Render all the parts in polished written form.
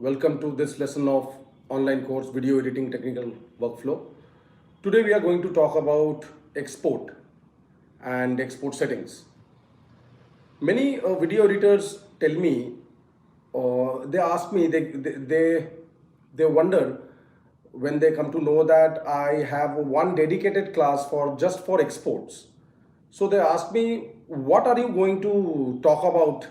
Welcome to this lesson of online course video editing technical workflow. Today we are going to talk about export and export settings. Many video editors tell me, they ask me, they wonder when they come to know that I have one dedicated class for just for exports. So they ask me, what are you going to talk about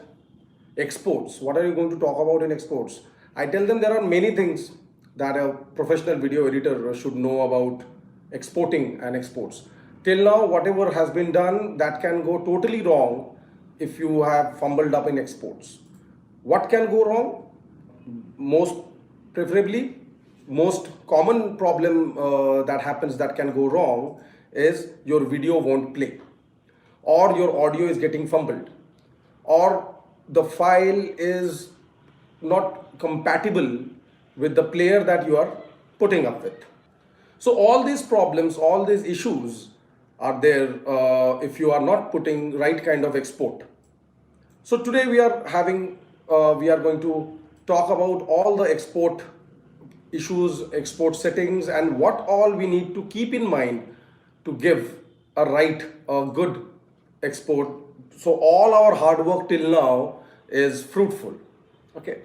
exports? What are you going to talk about in exports? I tell them there are many things that a professional video editor should know about exporting and exports. Till now, whatever has been done, that can go totally wrong if you have fumbled up in exports. What can go wrong? Most preferably, most common problem that happens that can go wrong is your video won't play, or your audio is getting fumbled, or the file is not compatible with the player that you are putting up with. So all these problems, all these issues are there if you are not putting right kind of export. So today we are going to talk about all the export issues, export settings, and what all we need to keep in mind to give a good export. So all our hard work till now is fruitful. Okay.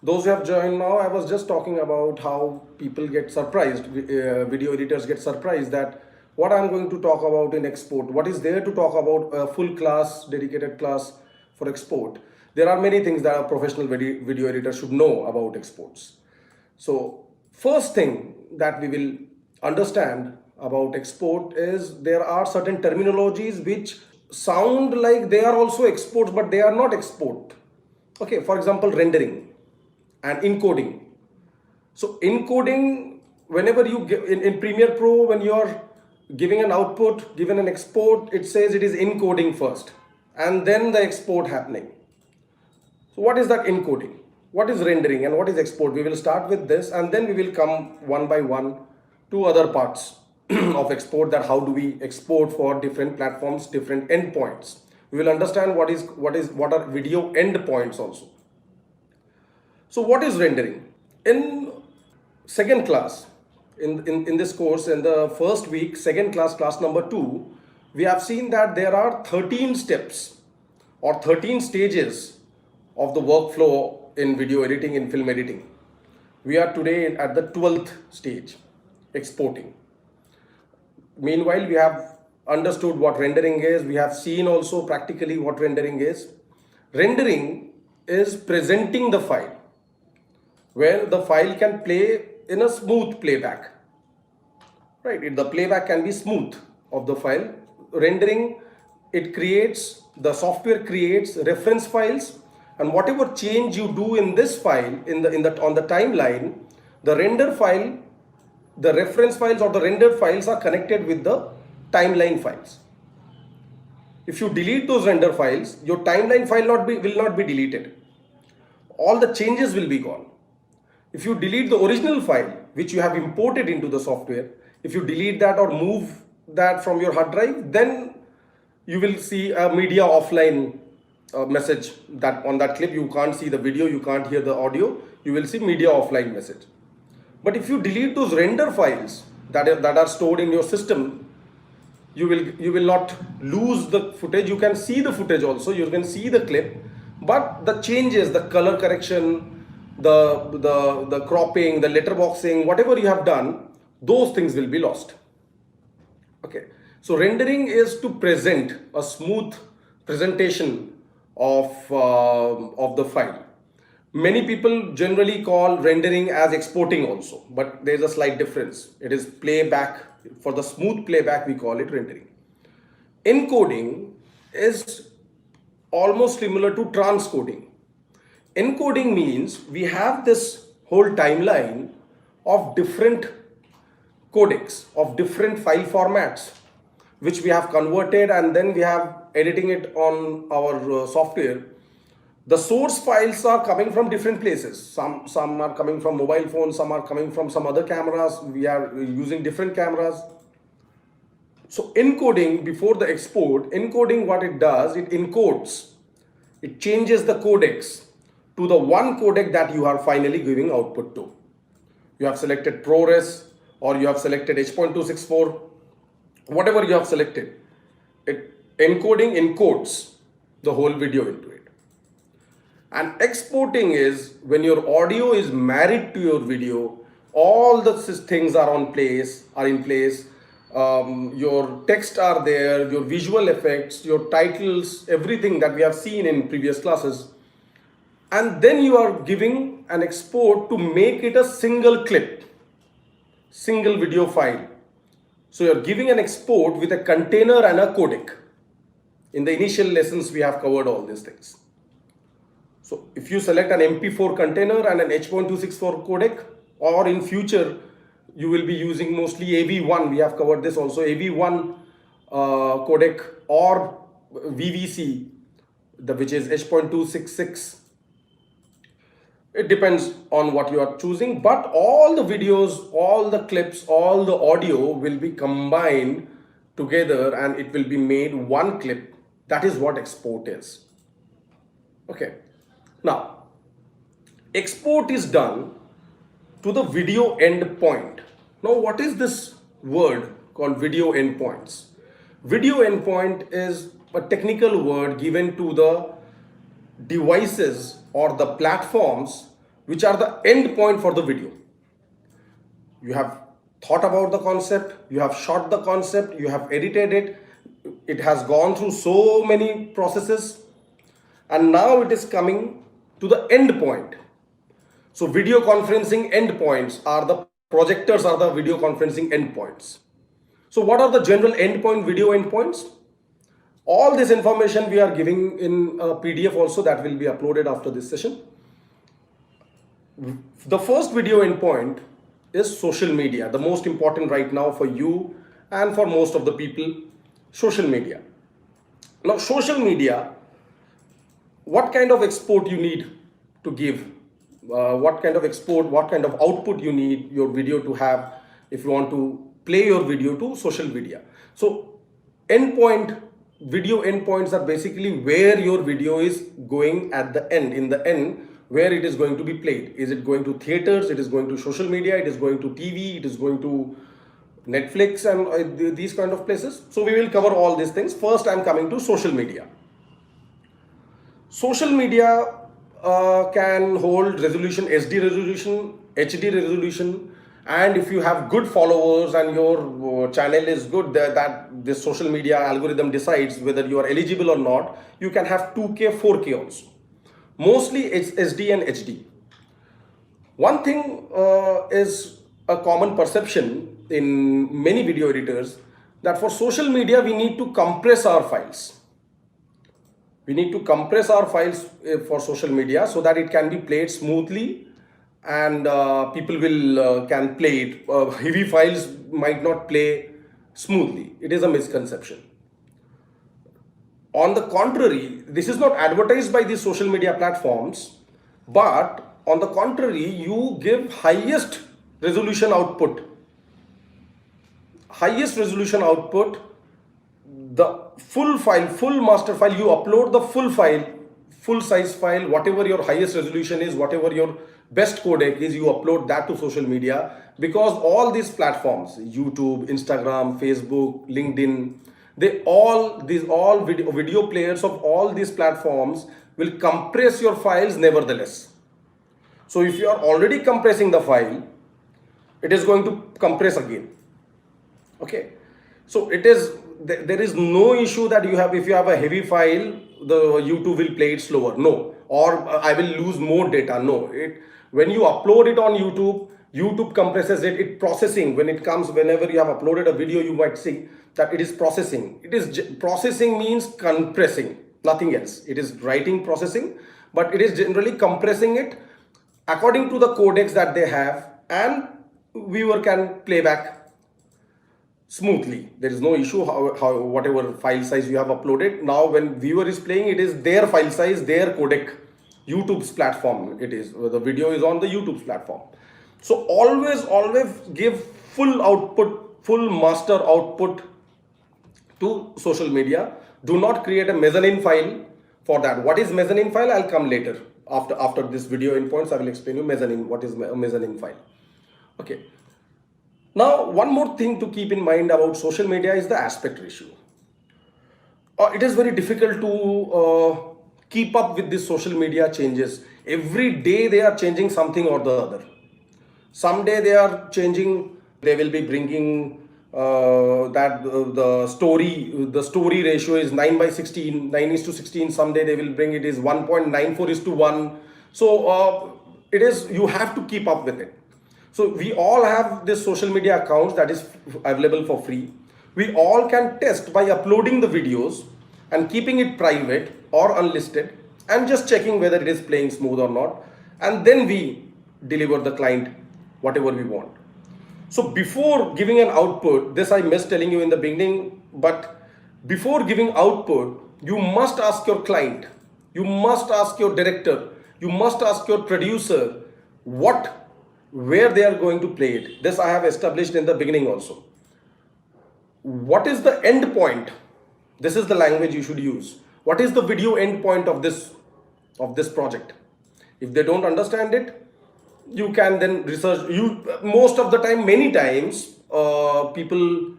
Those who have joined now, I was just talking about how people get surprised, video editors get surprised that what I'm going to talk about in export, what is there to talk about a full class, dedicated class for export. There are many things that a professional video editor should know about exports. So first thing that we will understand about export is there are certain terminologies which sound like they are also exports, but they are not export. Okay, for example, rendering and encoding. So encoding, whenever you give in Premiere Pro, when you're giving an output, given an export, it says it is encoding first and then the export happening. So what is that encoding? What is rendering and what is export? We will start with this and then we will come one by one to other parts of export, that how do we export for different platforms, different endpoints. We will understand what are video endpoints also. So what is rendering? In second class, in this course, in the first week, second class, class number 2, we have seen that there are 13 steps or 13 stages of the workflow in video editing, in film editing. We are today at the 12th stage, exporting. Meanwhile, we have understood what rendering is. We have seen also practically what rendering is. Rendering is presenting the file, where the file can play in a smooth playback. Right, the playback can be smooth of the file. Rendering, the software creates reference files, and whatever change you do in this file on the timeline, the render file, the reference files or the rendered files are connected with the timeline files. If you delete those render files, your timeline file will not be deleted. All the changes will be gone. If you delete the original file which you have imported into the software, if you delete that or move that from your hard drive, then you will see a media offline message, that on that clip you can't see the video, you can't hear the audio, you will see media offline message. But if you delete those render files that are stored in your system, you will not lose the footage. You can see the footage also, you can see the clip, but the changes, the color correction, the cropping, the letterboxing, whatever you have done, those things will be lost. Okay, so rendering is to present a smooth presentation of the file. Many people generally call rendering as exporting also, but there is a slight difference. It is playback. For the smooth playback, we call it rendering. Encoding is almost similar to transcoding. Encoding means we have this whole timeline of different codecs, of different file formats, which we have converted and then we have editing it on our software. The source files are coming from different places. Some are coming from mobile phones, some are coming from some other cameras. We are using different cameras. So encoding, before the export, encoding, what it does, it encodes, it changes the codecs to the one codec that you are finally giving output to. You have selected ProRes or you have selected H.264, whatever you have selected, encoding encodes the whole video into it. And exporting is when your audio is married to your video, all the things are in place. Your text are there, your visual effects, your titles, everything that we have seen in previous classes. And then you are giving an export to make it a single clip, single video file. So you're giving an export with a container and a codec. In the initial lessons, we have covered all these things. So if you select an MP4 container and an H.264 codec, or in future, you will be using mostly AV1. We have covered this also, AV1 codec or VVC, which is H.266. It depends on what you are choosing, but all the videos, all the clips, all the audio will be combined together and it will be made one clip. That is what export is. Okay. Now, export is done to the video endpoint. Now, what is this word called video endpoints? Video endpoint is a technical word given to the devices or the platforms which are the endpoint for the video. You have thought about the concept, you have shot the concept, you have edited it, it has gone through so many processes, and now it is coming to the endpoint. So video conferencing endpoints are the projectors, are the video conferencing endpoints. So what are the general endpoint, video endpoints? All this information we are giving in a PDF also that will be uploaded after this session. The first video endpoint is social media, the most important right now for you and for most of the people, social media. Now, social media, what kind of export you need to give, what kind of export, what kind of output you need your video to have if you want to play your video to social media. So endpoint, video endpoints are basically where your video is going at the end, in the end, where it is going to be played. Is it going to theaters? It is going to social media? It is going to TV? It is going to Netflix and these kind of places? So we will cover all these things. First, I am coming to social media. Social media can hold resolution, SD resolution, HD resolution, and if you have good followers and your channel is good, that this social media algorithm decides whether you are eligible or not, you can have 2K, 4K also. Mostly it's SD and HD. One thing is a common perception in many video editors that for social media we need to compress our files. We need to compress our files for social media so that it can be played smoothly and people will can play it. Heavy files might not play smoothly. It is a misconception. On the contrary, this is not advertised by these social media platforms, but on the contrary, you give highest resolution output. Highest resolution output, the full file, full master file, you upload the full file, full size file, whatever your highest resolution is, whatever your best codec is, you upload that to social media, because all these platforms, YouTube, Instagram, Facebook, LinkedIn, these video players of all these platforms will compress your files nevertheless. So if you are already compressing the file, it is going to compress again. Okay. So there is no issue that if you have a heavy file, the YouTube will play it slower. No. Or I will lose more data. No. When you upload it on YouTube compresses it processing. Whenever you have uploaded a video, you might see that it is processing. Processing means compressing, nothing else. It is writing processing, but it is generally compressing it according to the codecs that they have, and viewer can play back smoothly. There is no issue how whatever file size you have uploaded. Now when viewer is playing, it is their file size, their codec, YouTube's platform. It is the video is on the YouTube's platform. So always give full output, full master output to social media. Do not create a mezzanine file for that. What is mezzanine file? I'll come later. after this video endpoints, I will explain you mezzanine, what is a mezzanine file. Okay. Now, one more thing to keep in mind about social media is the aspect ratio. It is very difficult to keep up with these social media changes. Every day they are changing something or the other. Someday they are changing, they will be bringing that the story ratio is 9:16, 9:16. Someday they will bring it is 1.94:1. So it is, you have to keep up with it. So we all have this social media accounts that is available for free. We all can test by uploading the videos and keeping it private or unlisted and just checking whether it is playing smooth or not. And then we deliver the client whatever we want. So before giving an output, this I missed telling you in the beginning, but before giving output, you must ask your client, you must ask your director, you must ask your producer where they are going to play it. This I have established in the beginning also. What is the end point? This is the language you should use. What is the video end point of this project? If they don't understand it, you can then research. Most of the time, many times, people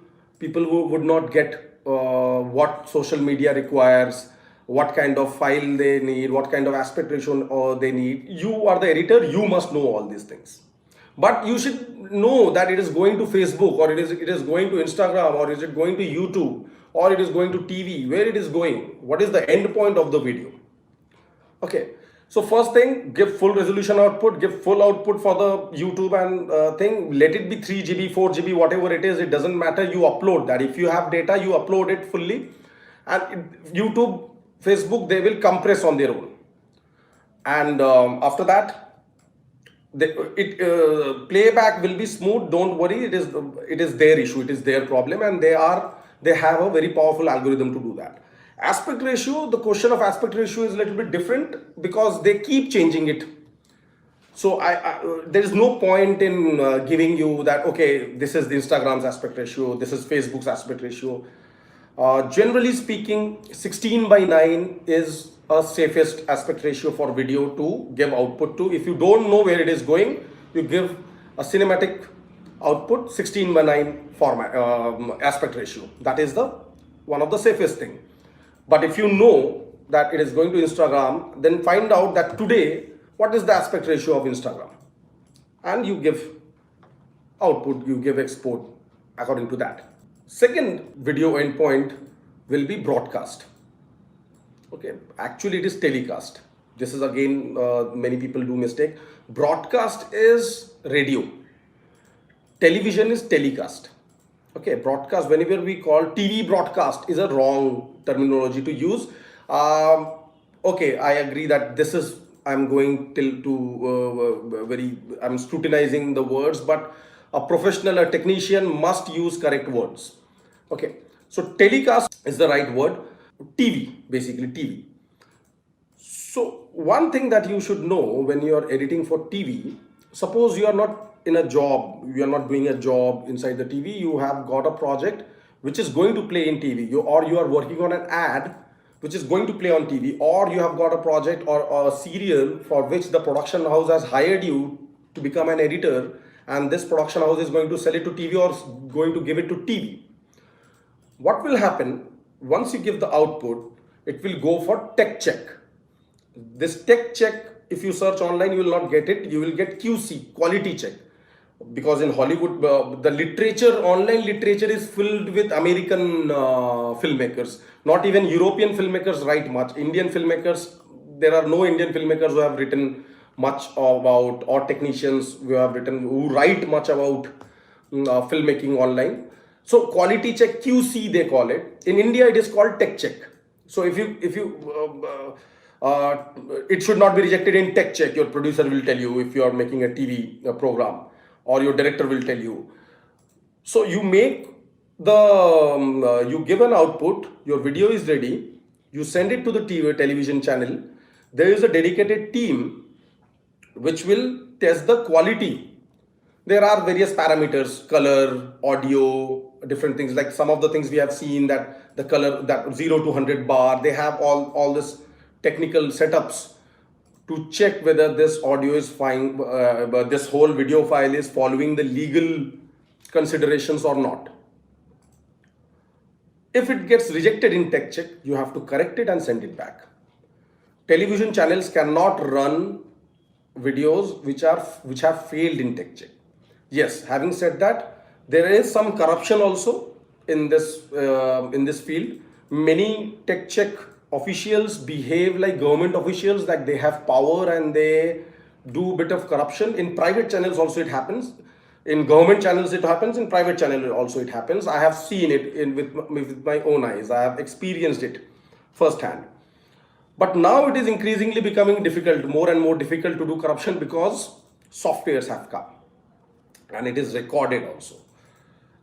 who would not get what social media requires, what kind of file they need, what kind of aspect ratio they need. You are the editor, you must know all these things. But you should know that it is going to Facebook, or it is going to Instagram, or is it going to YouTube, or it is going to TV, where it is going, what is the end point of the video. Okay, so first thing, give full resolution output, give full output for the YouTube and thing. Let it be 3 GB, 4 GB, whatever it is, it doesn't matter. You upload that. If you have data, you upload it fully. And YouTube, Facebook, they will compress on their own. And after that, playback will be smooth. Don't worry, it is their issue, it is their problem, and they have a very powerful algorithm to do that. Aspect ratio, the question of aspect ratio is a little bit different because they keep changing it. So there is no point in giving you that, okay, this is the Instagram's aspect ratio, this is Facebook's aspect ratio. Generally speaking, 16:9 is a safest aspect ratio for video to give output to. If you don't know where it is going, you give a cinematic output 16:9 format aspect ratio. That is one of the safest thing. But if you know that it is going to Instagram, then find out that today what is the aspect ratio of Instagram, and you give output, you give export according to that. Second video endpoint will be broadcast. Okay, actually it is telecast. This is again, many people do mistake. Broadcast is radio. Television is telecast. Okay, broadcast, whenever we call TV broadcast, is a wrong terminology to use. Okay, I agree that this is, I'm going I'm scrutinizing the words, but a professional, a technician must use correct words. Okay, so telecast is the right word. TV, basically TV. So one thing that you should know when you are editing for TV, suppose you are not in a job, you are not doing a job inside the TV, you have got a project which is going to play in TV, or you are working on an ad which is going to play on TV, or you have got a project or a serial for which the production house has hired you to become an editor, and this production house is going to sell it to TV or going to give it to TV. What will happen once you give the output? It will go for tech check. This tech check, if you search online, you will not get it. You will get QC, quality check. Because in Hollywood, the literature, online literature is filled with American filmmakers. Not even European filmmakers write much. Indian filmmakers, there are no Indian filmmakers who have written much about, or technicians who write much about filmmaking online. So quality check, QC they call it. In India, it is called tech check. So if you it should not be rejected in tech check. Your producer will tell you if you are making a TV program, or your director will tell you. So you make you give an output, your video is ready, you send it to the television channel. There is a dedicated team which will test the quality. There are various parameters, color, audio, different things. Like some of the things we have seen, that the color, that 0 to 100 bar, they have all this technical setups to check whether this audio is fine, this whole video file is following the legal considerations or not. If it gets rejected in tech check, you have to correct it and send it back. Television channels cannot run videos which have failed in tech check. Yes, having said that, there is some corruption also in this field. Many tech check officials behave like government officials, like they have power and they do a bit of corruption. In private channels also it happens. In government channels it happens. In private channels also it happens. I have seen it with my own eyes. I have experienced it firsthand. But now it is increasingly becoming difficult, more and more difficult to do corruption, because softwares have come and it is recorded also.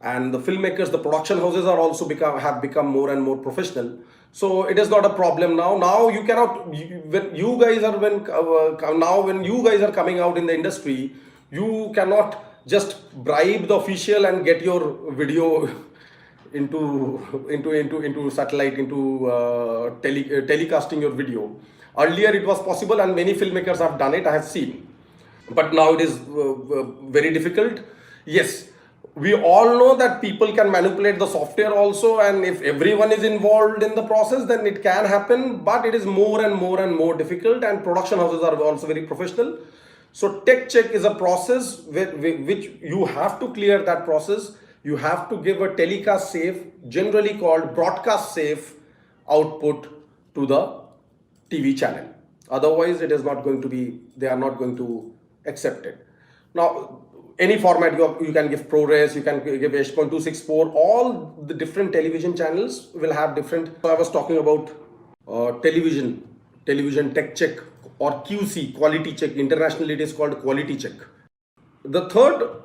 And the filmmakers, the production houses are also have become more and more professional. So it is not a problem now. Now you cannot, when you guys are coming out in the industry, you cannot just bribe the official and get your video into satellite, telecasting your video. Earlier it was possible and many filmmakers have done it, I have seen. But now it is very difficult. Yes, we all know that people can manipulate the software also, and if everyone is involved in the process, then it can happen, but it is more and more difficult, and production houses are also very professional. So tech check is a process which you have to clear that process. You have to give a telecast safe, generally called broadcast safe output to the TV channel. Otherwise, it is not going to be, they are not going to accept it. Now, any format you can give ProRes, you can give H.264, all the different television channels will have different. So I was talking about television tech check, or QC, quality check. Internationally it is called quality check. The third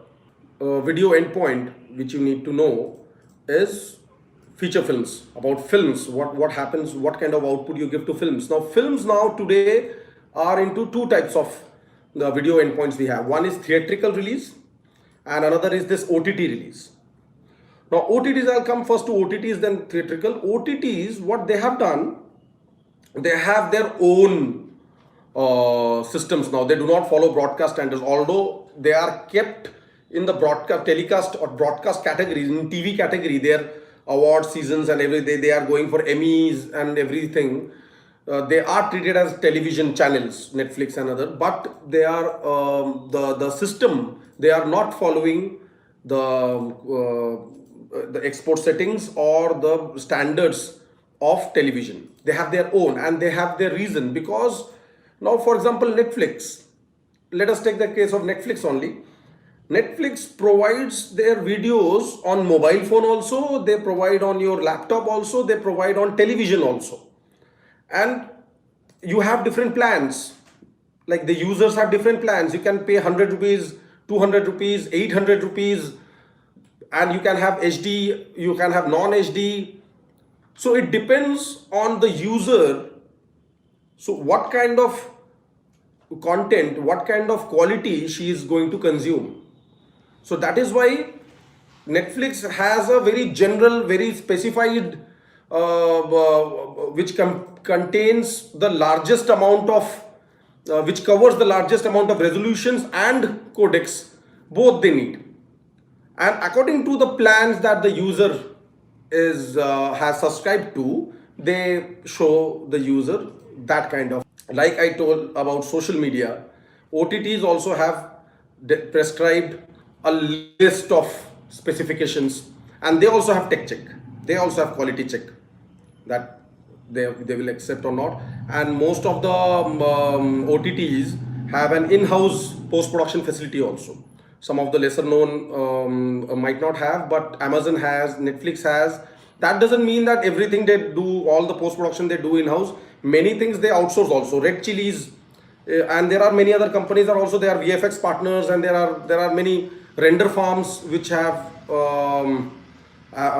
video endpoint which you need to know is feature films. About films, what happens, what kind of output you give to films. Now films now today are into two types of the video endpoints we have. One is theatrical release and another is this OTT release. Now OTTs, I'll come first to OTTs then theatrical. OTTs, what they have done, they have their own systems now. They do not follow broadcast standards, although they are kept in the broadcast, telecast or broadcast categories. In TV category, their award seasons and everything, they are going for Emmys and everything. They are treated as television channels, Netflix and other, but they are the system. They are not following the export settings or the standards of television. They have their own and they have their reason. Because now, for example, Netflix. Let us take the case of Netflix only. Netflix provides their videos on mobile phone also. They provide on your laptop also. They provide on television also. And you have different plans, like the users have different plans. You can pay 100 rupees, 200 rupees, 800 rupees, and you can have HD, you can have non-HD. So it depends on the user. So what kind of content, what kind of quality she is going to consume. So that is why Netflix has a very general, very specified which contains the largest amount of which covers the largest amount of resolutions and codecs, both they need, and according to the plans that the user is has subscribed to, they show the user that kind of. Like I told about social media, OTTs also have prescribed a list of specifications, and they also have tech check, they also have quality check, that they will accept or not. And most of the OTTs have an in-house post-production facility also. Some of the lesser known might not have, but Amazon has, Netflix has. That doesn't mean that everything they do, all the post-production they do in-house. Many things they outsource also. Red Chilies and there are many other companies are also, they are VFX partners, and there are many render farms which have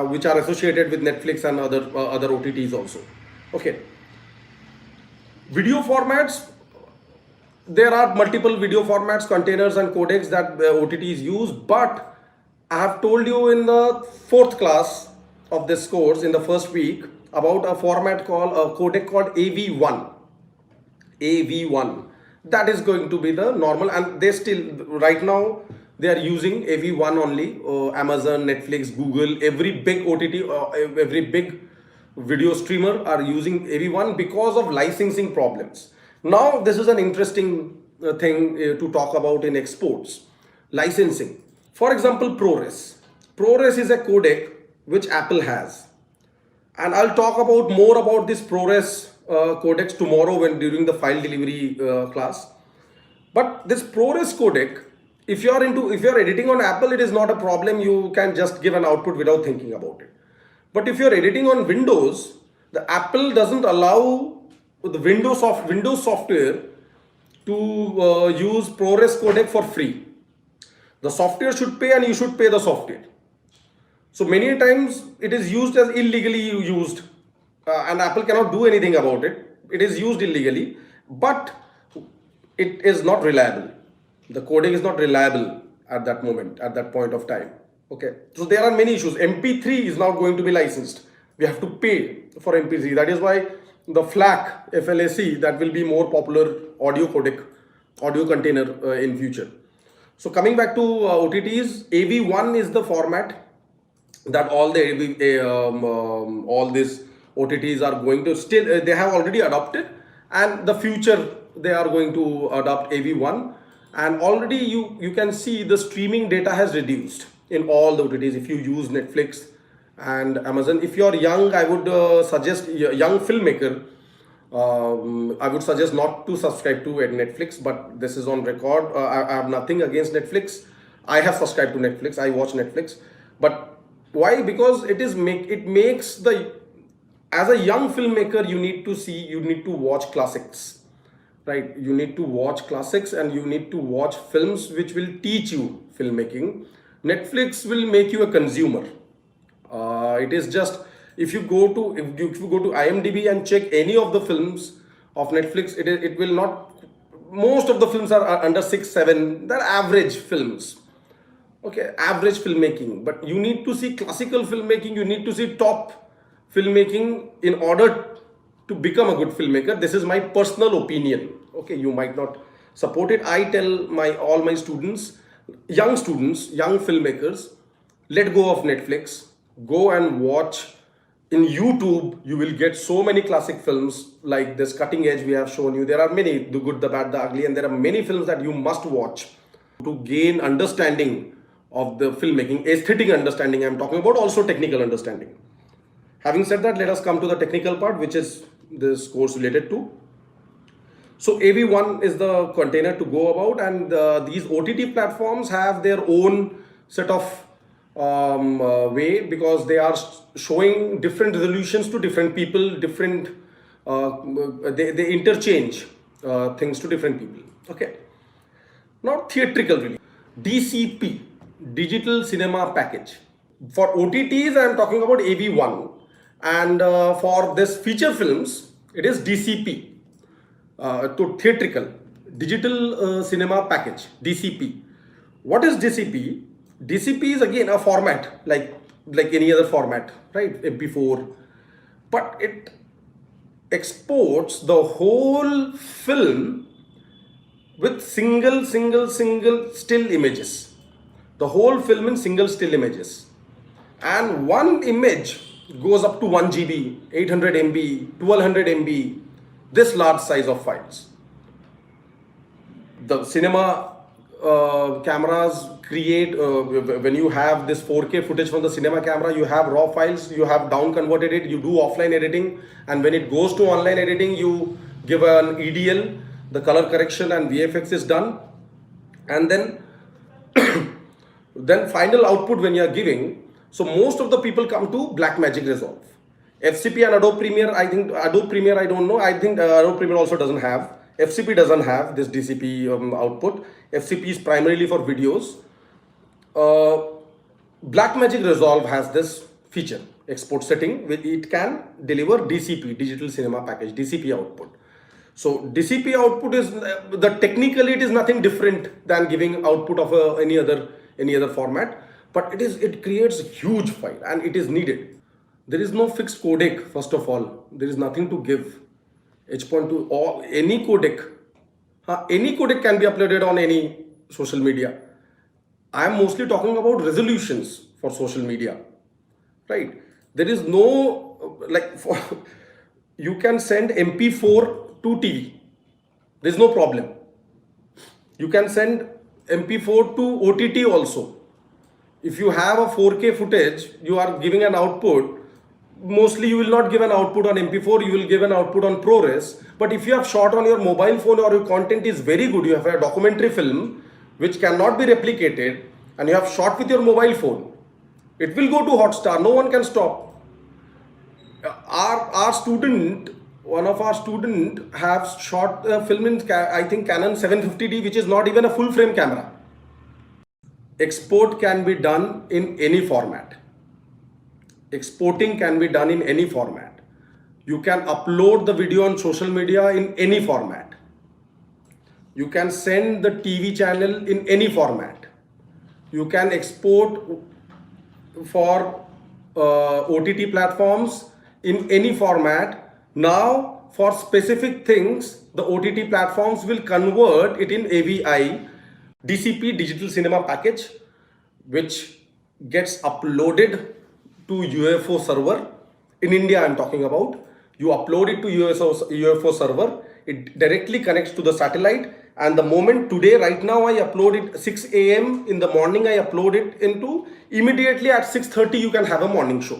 which are associated with Netflix and other OTTs also. Okay. Video formats. There are multiple video formats, containers and codecs that OTTs use, but I have told you in the 4th class of this course, in the first week, about a format called, a codec called AV1. AV1. That is going to be the normal, and they still right now they are using AV1 only. Amazon, Netflix, Google, every big OTT, every big video streamer are using AV1 because of licensing problems. Now this is an interesting thing to talk about in exports. Licensing. For example, ProRes. ProRes is a codec which Apple has, and I'll talk about more about this ProRes codecs tomorrow when during the file delivery class. But this ProRes codec, if you're editing on Apple, it is not a problem. You can just give an output without thinking about it. But if you're editing on Windows, the Apple doesn't allow the Windows software to use ProRes codec for free. The software should pay, and you should pay the software. So many times it is used as illegally used, and Apple cannot do anything about it. It is used illegally, but it is not reliable. The coding is not reliable at that moment, at that point of time. Okay, so there are many issues. MP3 is not going to be licensed. We have to pay for MP3. That is why the FLAC, that will be more popular audio codec, audio container in future. So coming back to OTTs, AV1 is the format that all all these OTTs are going to still, they have already adopted, and the future they are going to adopt AV1. And already you can see the streaming data has reduced in all the OTTs. If you use Netflix and Amazon, if you're young, I would suggest, young filmmaker, I would suggest not to subscribe to Netflix, but this is on record. I have nothing against Netflix. I have subscribed to Netflix. I watch Netflix, but why? Because it makes the, as a young filmmaker, you need to watch classics, right? You need to watch classics, and you need to watch films which will teach you filmmaking. Netflix will make you a consumer. It is just, if you go to IMDb and check any of the films of Netflix, it will not. Most of the films are under 6, 7. They're average films. Okay, average filmmaking. But you need to see classical filmmaking. You need to see top filmmaking in order to become a good filmmaker. This is my personal opinion. Okay, you might not support it. I tell all my students, young filmmakers, let go of Netflix. Go and watch in YouTube. You will get so many classic films like this Cutting Edge we have shown you. There are many, The Good, the Bad, the Ugly, and there are many films that you must watch to gain understanding of the filmmaking, aesthetic understanding I'm talking about, also technical understanding. Having said that, let us come to the technical part, which is this course related to. So AV1 is the container to go about, and these OTT platforms have their own set of way, because they are showing different resolutions to different people, they interchange things to different people. Okay, now theatrical release, DCP, Digital Cinema Package. For OTTs I am talking about AV1, and for this feature films it is DCP, to theatrical, Digital Cinema Package, DCP. What is DCP? DCP is again a format like any other format, right? MP4, but it exports the whole film with single still images. The whole film in single still images, and one image goes up to 1 GB, 800 MB, 1200 MB, this large size of files. The cinema cameras create, when you have this 4K footage from the cinema camera, you have raw files, you have down converted it, you do offline editing, and when it goes to online editing, you give an EDL, the color correction and VFX is done, and then then final output when you are giving. So most of the people come to Blackmagic Resolve. FCP and Adobe Premiere, I think Adobe Premiere, I don't know. I think Adobe Premiere also doesn't have. FCP doesn't have this DCP output. FCP is primarily for videos. Blackmagic Resolve has this feature, export setting, where it can deliver DCP, Digital Cinema Package, DCP output. So DCP output is, technically it is nothing different than giving output of any other format, but it creates a huge file, and it is needed. There is no fixed codec. First of all, there is nothing to give. H.2 or any codec Any codec can be uploaded on any social media. I am mostly talking about resolutions for social media, right? There is no like for, you can send MP4 to TV. There is no problem. You can send MP4 to OTT also. If you have a 4K footage, you are giving an output. Mostly you will not give an output on MP4, you will give an output on ProRes. But if you have shot on your mobile phone or your content is very good, you have a documentary film which cannot be replicated and you have shot with your mobile phone, it will go to Hotstar, no one can stop. Our student, one of our student have shot a film in I think Canon 750D, which is not even a full frame camera. Export can be done in any format. Exporting can be done in any format. You can upload the video on social media in any format. You can send the TV channel in any format. You can export for OTT platforms in any format. Now, for specific things, the OTT platforms will convert it in AVI, DCP, Digital Cinema Package, which gets uploaded to UFO server. In India, I'm talking about. You upload it to UFO server. It directly connects to the satellite. And the moment today, right now, I upload it 6 a.m. in the morning. I upload it into immediately at 6:30. You can have a morning show.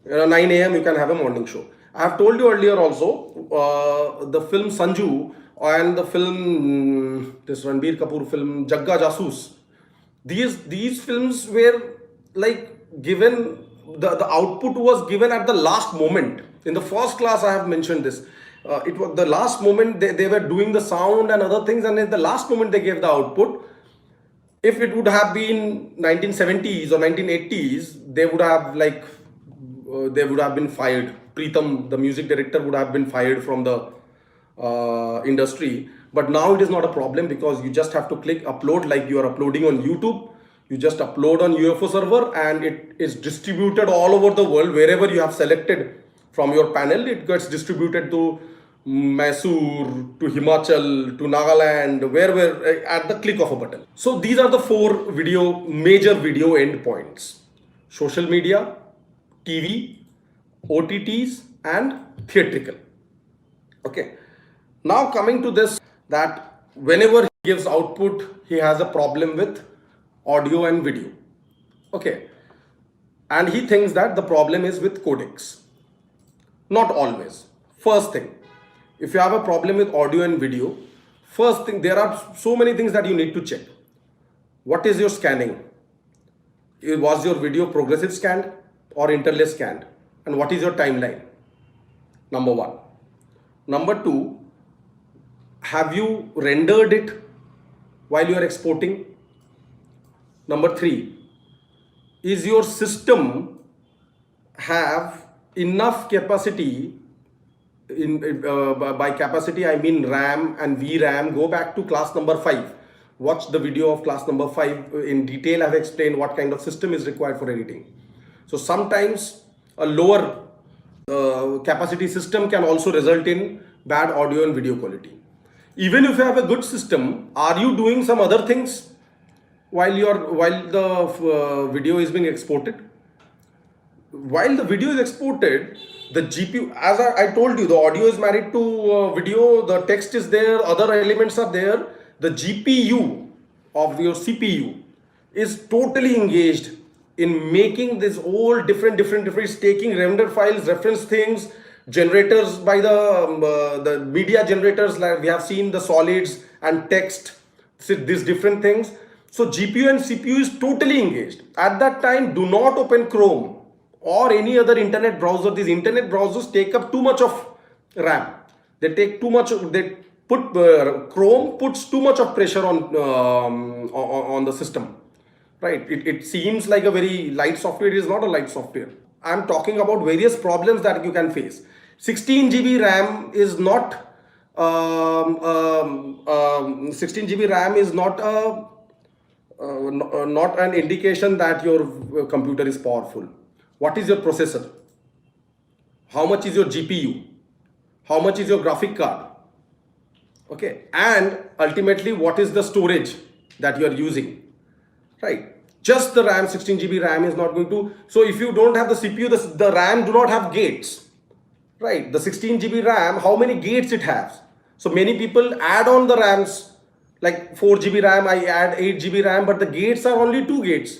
9 a.m. you can have a morning show. I have told you earlier also, the film Sanju and the film, this Ranbir Kapoor film Jagga Jasoos, these films were like given, the output was given at the last moment. In the first class, I have mentioned this. It was the last moment they were doing the sound and other things, and at the last moment they gave the output. If it would have been 1970s or 1980s, they would have they would have been fired. Pritam, the music director, would have been fired from the industry. But now it is not a problem because you just have to click upload like you are uploading on YouTube. You just upload on UFO server and it is distributed all over the world. Wherever you have selected from your panel, it gets distributed to Mysore, to Himachal, to Nagaland, wherever at the click of a button. So these are the four major video endpoints: social media, TV, OTTs, and theatrical. Okay. Now coming to this, that whenever he gives output, he has a problem with audio and video. Okay. And he thinks that the problem is with codecs. Not always. First thing, if you have a problem with audio and video, first thing, there are so many things that you need to check. What is your scanning? Was your video progressive scanned or interlace scanned? And what is your timeline? Number one. Number two, have you rendered it while you are exporting? Number three, is your system have enough capacity? By capacity, I mean RAM and VRAM. Go back to class number 5. Watch the video of class number 5. In detail, I've explained what kind of system is required for editing. So sometimes a lower capacity system can also result in bad audio and video quality. Even if you have a good system, are you doing some other things while the video is being exported? While the video is exported, the GPU, as I told you, the audio is married to video, the text is there, other elements are there. The GPU of your CPU is totally engaged in making this all different, taking render files, reference things, generators by the media generators, like we have seen the solids and text, these different things. So GPU and CPU is totally engaged. At that time, do not open Chrome or any other internet browser. These internet browsers take up too much of RAM. They take too much. They put Chrome puts too much of pressure on the system. Right? It seems like a very light software. It is not a light software. I'm talking about various problems that you can face. 16 GB RAM is not 16 GB RAM is not an indication that your computer is powerful. What is your processor? How much is your GPU? How much is your graphic card? Okay, and ultimately what is the storage that you are using, right? Just the RAM, 16 GB RAM is not going to, so if you don't have the CPU, the RAM do not have gates, right? The 16 GB RAM, how many gates it has? So many people add on the RAMs, like 4 GB RAM, I add 8 GB RAM, but the gates are only 2 gates.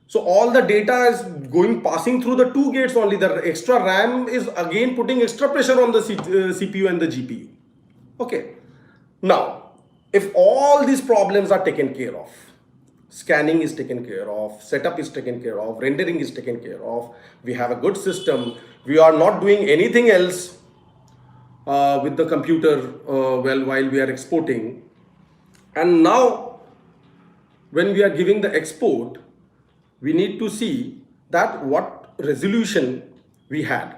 So all the data is passing through the 2 gates only. The extra RAM is again putting extra pressure on the CPU and the GPU. Okay. Now, if all these problems are taken care of, scanning is taken care of, setup is taken care of, rendering is taken care of, we have a good system, we are not doing anything else with the computer while we are exporting. And now, when we are giving the export, we need to see that what resolution we had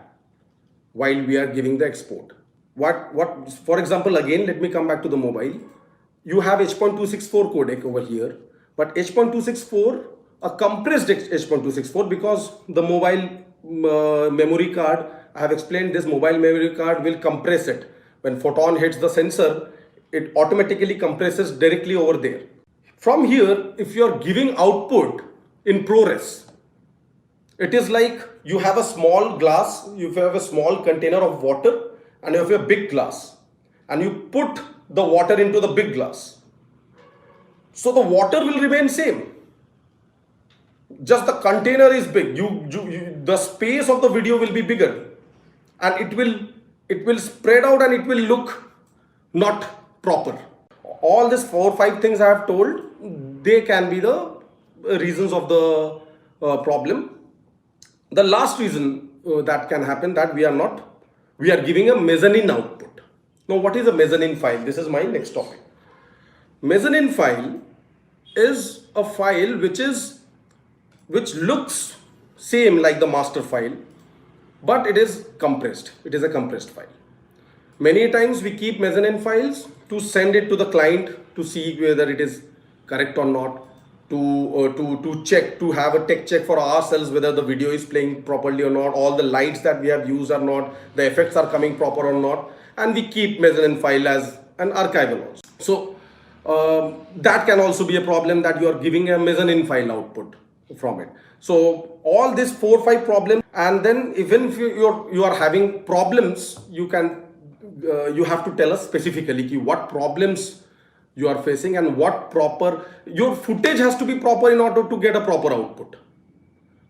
while we are giving the export. What for example, again, let me come back to the mobile. You have H.264 codec over here, but H.264, a compressed H.264, because the mobile memory card, I have explained, this mobile memory card will compress it. When photon hits the sensor, it automatically compresses directly over there. From here, if you are giving output in ProRes, it is like you have a small glass, you have a small container of water, and you have a big glass, and you put the water into the big glass. So the water will remain same. Just the container is big. The space of the video will be bigger, and it will spread out and it will look not proper. All these 4 or 5 things I have told, they can be the reasons of the problem. The last reason that can happen, that we are giving a mezzanine output. Now, what is a mezzanine file? This is my next topic. Mezzanine file is a file which looks same like the master file, but it is compressed. It is a compressed file. Many times we keep mezzanine files to send it to the client to see whether it is correct or not, to check, to have a tech check for ourselves whether the video is playing properly or not, all the lights that we have used or not, the effects are coming proper or not, and we keep mezzanine file as an archival also. So that can also be a problem, that you are giving a mezzanine file output from it. So all these 4 or 5 problems, and then even if you are having problems, you have to tell us specifically what problems you are facing and what your footage has to be proper in order to get a proper output.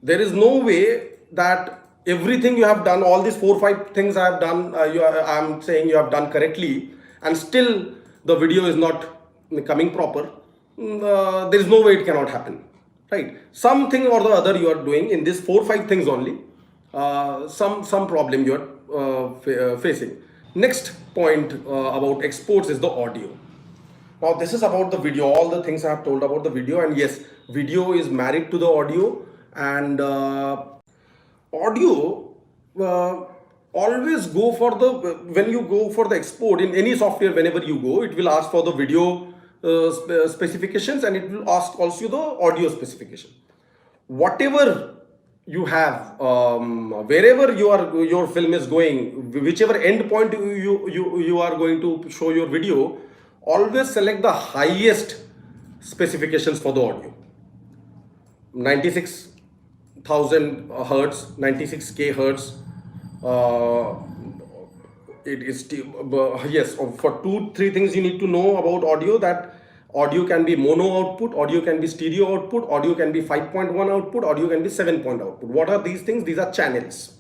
There is no way that everything you have done, all these 4 or 5 things I have done, I'm saying you have done correctly, and still the video is not coming proper. There is no way it cannot happen, right? Something or the other you are doing in these 4 or 5 things only, some problem you are facing. Next point about exports is the audio. Now this is about the video, all the things I have told about the video, and yes, video is married to the audio, and audio always go for when you go for the export in any software, whenever you go, it will ask for the video specifications, and it will ask also the audio specification. Whatever you have, wherever your film is going, whichever end point you are going to show your video, always select the highest specifications for the audio. 96,000 hertz, 96K hertz. It is yes, for 2-3 things you need to know about audio, that audio can be mono output, audio can be stereo output, audio can be 5.1 output, audio can be 7 output. What are these things? These are channels.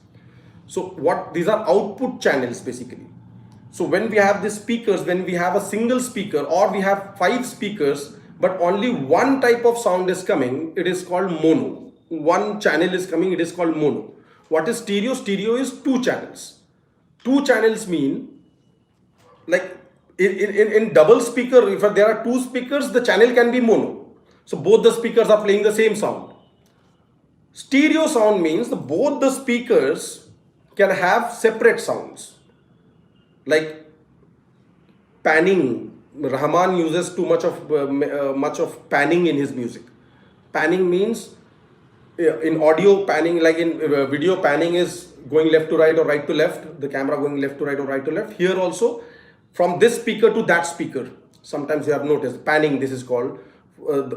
So these are output channels basically. So when we have these speakers, when we have a single speaker, or we have 5 speakers, but only one type of sound is coming, it is called mono. One channel is coming, it is called mono. What is stereo? Stereo is 2 channels. 2 channels mean, like in double speaker, if there are 2 speakers, the channel can be mono. So both the speakers are playing the same sound. Stereo sound means both the speakers can have separate sounds. Like panning, Rahman uses too much of panning in his music. Panning means, in audio panning, like in video panning is going left to right or right to left, the camera going left to right or right to left. Here also, from this speaker to that speaker. Sometimes you have noticed panning, this is called.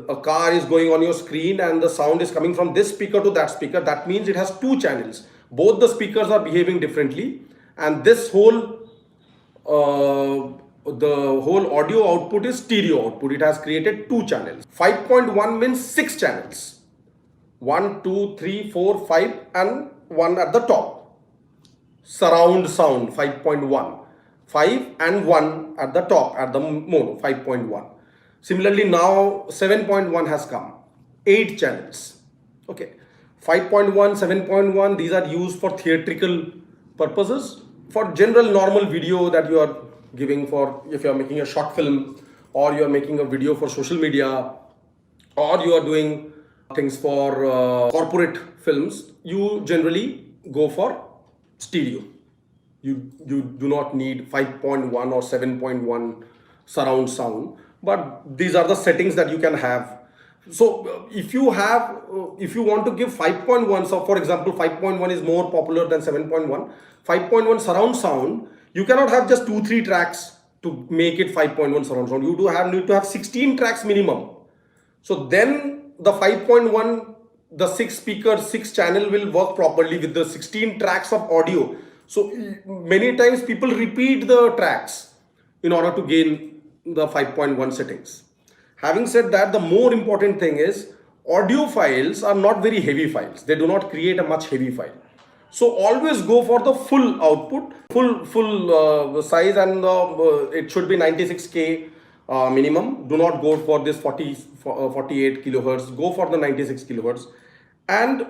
A car is going on your screen and the sound is coming from this speaker to that speaker. That means it has two channels. Both the speakers are behaving differently, and this whole the whole audio output is stereo output. It has created two channels. 5.1 means 6 channels. 1, 2, 3, 4, 5 and 1 at the top. Surround sound 5.1. 5 and 1 at the top at the mono 5.1. Similarly, now 7.1 has come. 8 channels. Okay. 5.1, 7.1, these are used for theatrical purposes. For general normal video that you are giving, for if you are making a short film, or you are making a video for social media, or you are doing things for corporate films, you generally go for stereo. You do not need 5.1 or 7.1 surround sound, but these are the settings that you can have. So if you want to give 5.1, so for example 5.1 is more popular than 7.1, 5.1 surround sound, you cannot have just 2-3 tracks to make it 5.1 surround sound. You need to have 16 tracks minimum. So then the 5.1, the 6 speaker, 6 channel will work properly with the 16 tracks of audio. So many times people repeat the tracks in order to gain the 5.1 settings. Having said that, the more important thing is audio files are not very heavy files. They do not create a much heavy file. So always go for the full output, full size, and it should be 96K minimum. Do not go for this 48 kilohertz. Go for the 96 kilohertz. And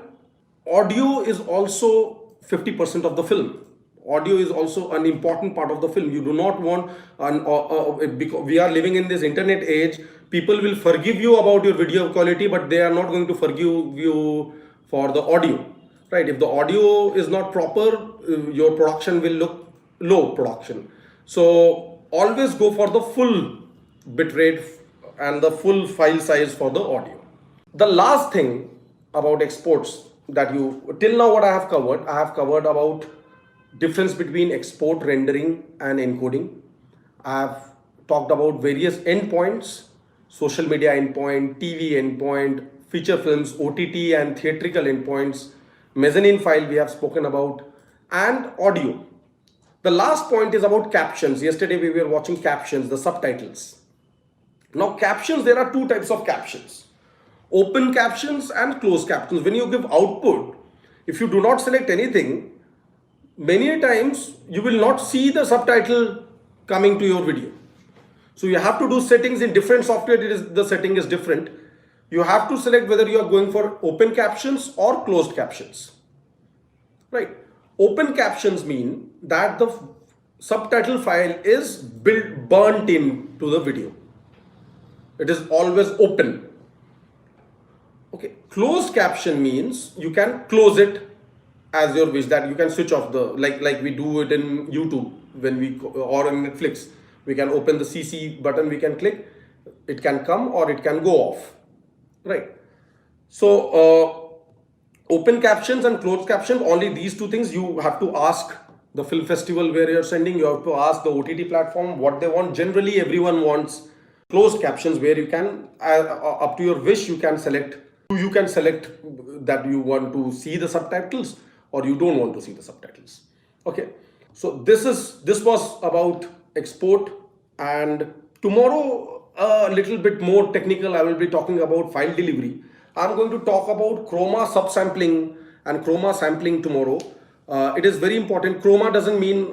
audio is also 50% of the film. Audio is also an important part of the film. You do not want, because we are living in this internet age, people will forgive you about your video quality, but they are not going to forgive you for the audio, right? If the audio is not proper, your production will look low production. So always go for the full bitrate and the full file size for the audio. The last thing about exports that till now what I have covered about difference between export, rendering and encoding. I have talked about various endpoints: social media endpoint, TV endpoint, feature films, OTT and theatrical endpoints, mezzanine file we have spoken about, and audio. The last point is about captions. Yesterday we were watching captions, the subtitles. Now captions, there are two types of captions: open captions and closed captions. When you give output, if you do not select anything, many times you will not see the subtitle coming to your video. So you have to do settings in different software. The setting is different. You have to select whether you are going for open captions or closed captions, right? Open captions mean that the subtitle file is burnt into the video. It is always open. Okay. Closed caption means you can close it as your wish, that you can switch off the, like we do it in YouTube or in Netflix. We can open the CC button, we can click, it can come or it can go off, right? So open captions and closed captions, only these two things you have to ask the film festival where you're sending. You have to ask the OTT platform what they want. Generally everyone wants closed captions, where you can up to your wish you can select that you want to see the subtitles or you don't want to see the subtitles. Okay, so this was about export, and tomorrow a little bit more technical. I will be talking about file delivery. I'm going to talk about chroma subsampling and chroma sampling tomorrow. It is very important. Chroma doesn't mean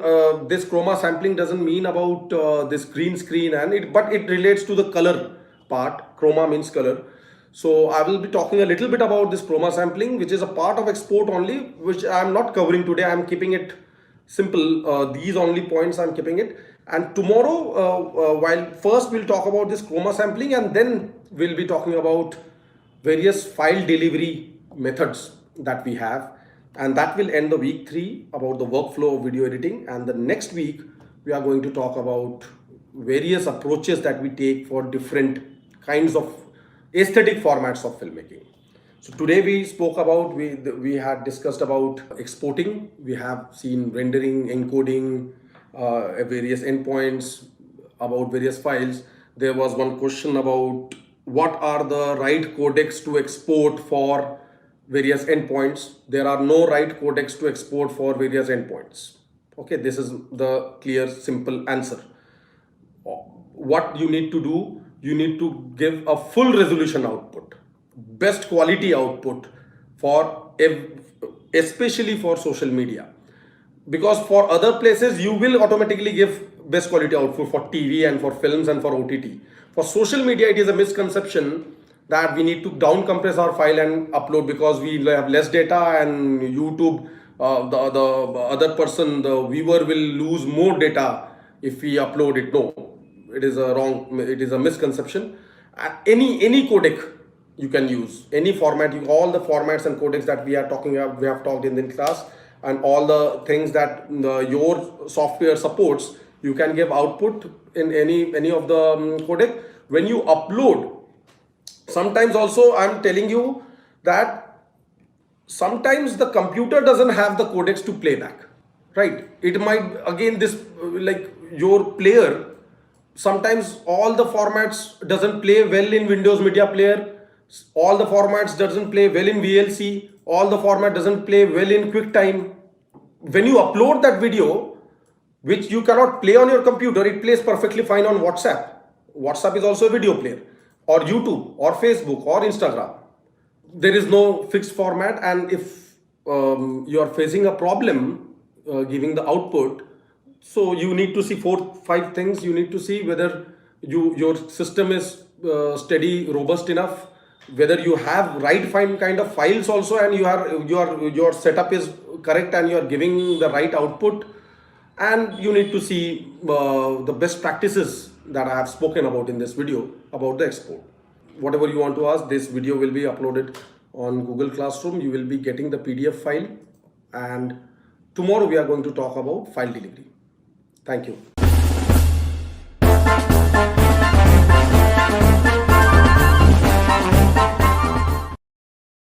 this chroma sampling doesn't mean about this green screen, but it relates to the color part. Chroma means color. So I will be talking a little bit about this chroma sampling, which is a part of export only, which I am not covering today. I am keeping it simple. These only points I am keeping it. And tomorrow, while first we'll talk about this chroma sampling, and then we'll be talking about various file delivery methods that we have. And that will end the week 3 about the workflow of video editing. And the next week, we are going to talk about various approaches that we take for different kinds of aesthetic formats of filmmaking. So today we spoke about, we had discussed about exporting. We have seen rendering, encoding, various endpoints, about various files. There was one question about what are the right codecs to export for various endpoints. There are no right codecs to export for various endpoints. Okay, this is the clear, simple answer. What you need to do, you need to give a full resolution output, best quality output for especially for social media, because for other places you will automatically give best quality output for TV and for films and for OTT. For social media, it is a misconception that we need to down compress our file and upload because we have less data, and YouTube, the other person, the viewer, will lose more data if we upload it. No, it is a wrong, it is a misconception. Any codec you can use, any format, all the formats and codecs that we are talking about, we have talked in the class, and all the things that your software supports, you can give output in any of the codec. When you upload, sometimes also I'm telling you that sometimes the computer doesn't have the codecs to play back, right? It might, again, this like your player, sometimes all the formats doesn't play well in Windows Media Player, all the formats doesn't play well in VLC, all the format doesn't play well in QuickTime. When you upload that video, which you cannot play on your computer, it plays perfectly fine on WhatsApp. WhatsApp is also a video player, or YouTube, or Facebook, or Instagram. There is no fixed format, and if you are facing a problem giving the output, so you need to see 4-5 things. You need to see whether your system is steady, robust enough, whether you have right kind of files also, and your setup is correct, and you are giving the right output, and you need to see the best practices that I have spoken about in this video about the export. Whatever you want to ask, this video will be uploaded on Google Classroom. You will be getting the PDF file, and tomorrow we are going to talk about file delivery. Thank you.